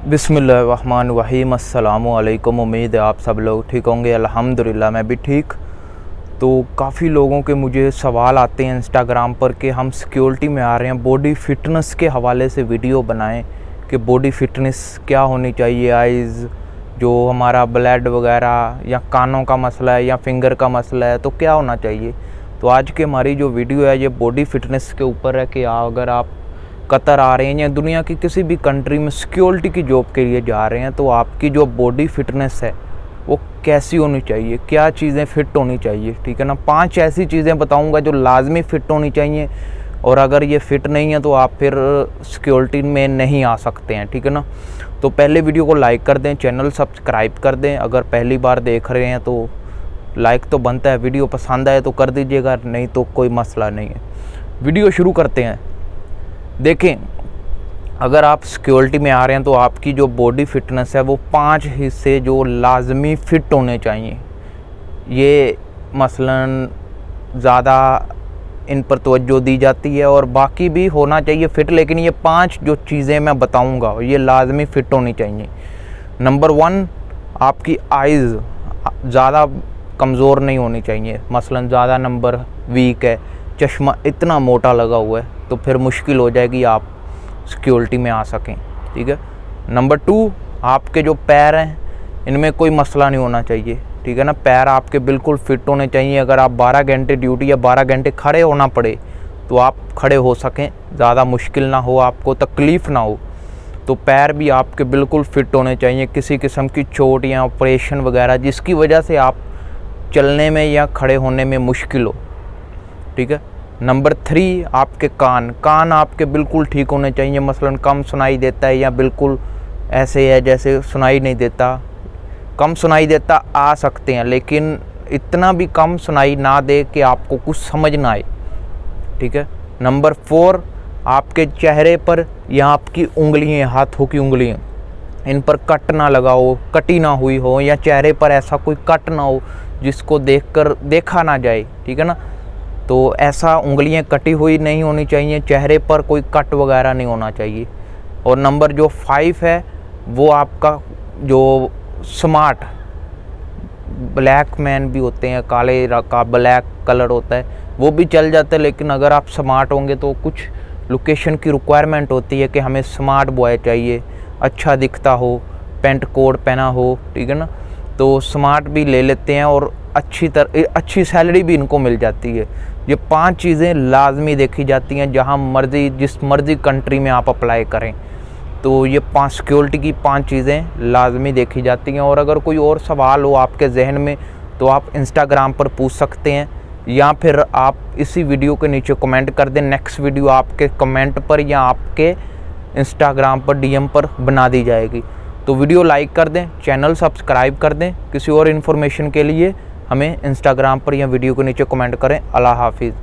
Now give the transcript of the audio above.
बिस्मिल्लाहिर्रहमानिर्रहीम। अस्सलामुअलैकुम। उम्मीद है आप सब लोग ठीक होंगे। अल्हम्दुलिल्लाह मैं भी ठीक। तो काफ़ी लोगों के मुझे सवाल आते हैं इंस्टाग्राम पर कि हम सिक्योरिटी में आ रहे हैं, बॉडी फिटनेस के हवाले से वीडियो बनाएं कि बॉडी फिटनेस क्या होनी चाहिए, आइज़ जो हमारा ब्लड वगैरह या कानों का मसला है या फिंगर का मसला है तो क्या होना चाहिए। तो आज की हमारी जो वीडियो है ये बॉडी फिटनेस के ऊपर है कि अगर आप कतर आ रहे हैं या दुनिया की किसी भी कंट्री में सिक्योरिटी की जॉब के लिए जा रहे हैं तो आपकी जो बॉडी फिटनेस है वो कैसी होनी चाहिए, क्या चीज़ें फ़िट होनी चाहिए। ठीक है ना। 5 ऐसी चीज़ें बताऊंगा जो लाजमी फ़िट होनी चाहिए, और अगर ये फ़िट नहीं है तो आप फिर सिक्योरिटी में नहीं आ सकते हैं। ठीक है ना। तो पहले वीडियो को लाइक कर दें, चैनल सब्सक्राइब कर दें। अगर पहली बार देख रहे हैं तो लाइक तो बनता है, वीडियो पसंद आए तो कर दीजिएगा, नहीं तो कोई मसला नहीं है। वीडियो शुरू करते हैं। देखें, अगर आप सिक्योरिटी में आ रहे हैं तो आपकी जो बॉडी फिटनेस है वो 5 हिस्से जो लाजमी फ़िट होने चाहिए। ये मसलन ज़्यादा इन पर तवज्जो दी जाती है और बाकी भी होना चाहिए फ़िट, लेकिन ये 5 जो चीज़ें मैं बताऊंगा ये लाजमी फ़िट होनी चाहिए। नंबर 1, आपकी आइज़ ज़्यादा कमज़ोर नहीं होनी चाहिए। मसलन ज़्यादा नंबर वीक है, चश्मा इतना मोटा लगा हुआ है तो फिर मुश्किल हो जाएगी आप सिक्योरिटी में आ सकें। ठीक है। नंबर 2, आपके जो पैर हैं इनमें कोई मसला नहीं होना चाहिए। ठीक है ना। पैर आपके बिल्कुल फिट होने चाहिए। अगर आप 12 घंटे ड्यूटी या 12 घंटे खड़े होना पड़े तो आप खड़े हो सकें, ज़्यादा मुश्किल ना हो, आपको तकलीफ़ ना हो। तो पैर भी आपके बिल्कुल फिट होने चाहिए, किसी किस्म की चोट या ऑपरेशन वगैरह जिसकी वजह से आप चलने में या खड़े होने में मुश्किल हो। ठीक है। नंबर 3, आपके कान आपके बिल्कुल ठीक होने चाहिए। मसलन कम सुनाई देता है या बिल्कुल ऐसे है जैसे सुनाई नहीं देता। कम सुनाई देता आ सकते हैं, लेकिन इतना भी कम सुनाई ना दे कि आपको कुछ समझ ना आए। ठीक है। नंबर 4, आपके चेहरे पर या आपकी उंगलियां, हाथों की उंगलियां, इन पर कट ना लगा हो, कटी ना हुई हो, या चेहरे पर ऐसा कोई कट ना हो जिसको देखकर देखा ना जाए। ठीक है ना। तो ऐसा उंगलियां कटी हुई नहीं होनी चाहिए, चेहरे पर कोई कट वगैरह नहीं होना चाहिए। और नंबर जो 5 है वो आपका जो स्मार्ट ब्लैक मैन भी होते हैं, काले का ब्लैक कलर होता है वो भी चल जाता है, लेकिन अगर आप स्मार्ट होंगे तो कुछ लोकेशन की रिक्वायरमेंट होती है कि हमें स्मार्ट बॉय चाहिए, अच्छा दिखता हो, पेंट कोट पहना हो। ठीक है ना। तो स्मार्ट भी ले लेते हैं और अच्छी सैलरी भी इनको मिल जाती है। ये 5 चीज़ें लाजमी देखी जाती हैं जहाँ मर्जी, जिस मर्जी कंट्री में आप अप्लाई करें। तो ये 5 सिक्योरिटी की 5 चीज़ें लाजमी देखी जाती हैं। और अगर कोई और सवाल हो आपके जहन में तो आप इंस्टाग्राम पर पूछ सकते हैं, या फिर आप इसी वीडियो के नीचे कमेंट कर दें। नेक्स्ट वीडियो आपके कमेंट पर या आपके इंस्टाग्राम पर DM पर बना दी जाएगी। तो वीडियो लाइक कर दें, चैनल सब्सक्राइब कर दें। किसी और इन्फॉर्मेशन के लिए हमें इंस्टाग्राम पर या वीडियो के नीचे कमेंट करें। अल्लाह हाफिज़।